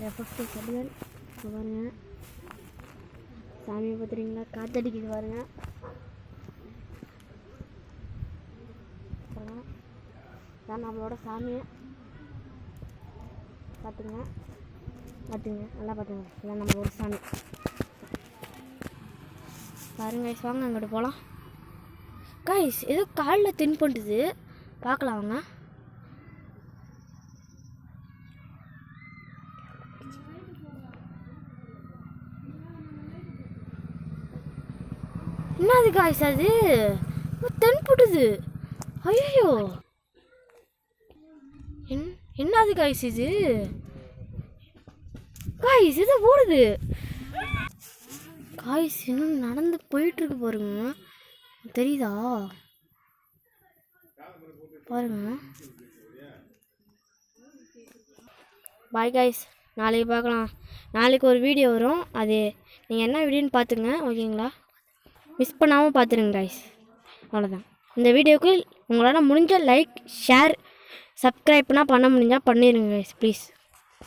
Effect கடுதல் பாருங்க. சாமியை பார்த்துறீங்களா? காற்றடிக்குது பாருங்க. தான் நம்மளோட சாமியை பார்த்துங்க நல்லா பார்த்துங்க. இதான் நம்மளோட சாமி பாருங்க கைஸ். வாங்க அங்கிட்டு போகலாம் கைஸ். ஏதோ காலில் தின் பண்ணுது, பார்க்கலாம் வாங்க. என்னது காய்ஸ் அது தென்படுது? ஐயோ என்னது காய்ஸ் இது? காய்ஸ் இது ஓடுது காய்ஸ். இன்னும் நடந்து போயிட்டுருக்கு பாருங்க, தெரியுதா? பாருங்க. பாய் காய்ஸ், நாளைக்கு பார்க்கலாம். நாளைக்கு ஒரு வீடியோ வரும், அது நீங்கள் என்ன வீடியோன்னு பார்த்துங்க ஓகேங்களா? மிஸ் பண்ணாமல் பார்த்துருங்க காய்ஸ். அவ்வளோதான். இந்த வீடியோவுக்கு உங்களால் முடிஞ்ச லைக் ஷேர் சப்ஸ்கிரைப்னா பண்ண முடிஞ்சால் பண்ணிடுங்க காய்ஸ் ப்ளீஸ்.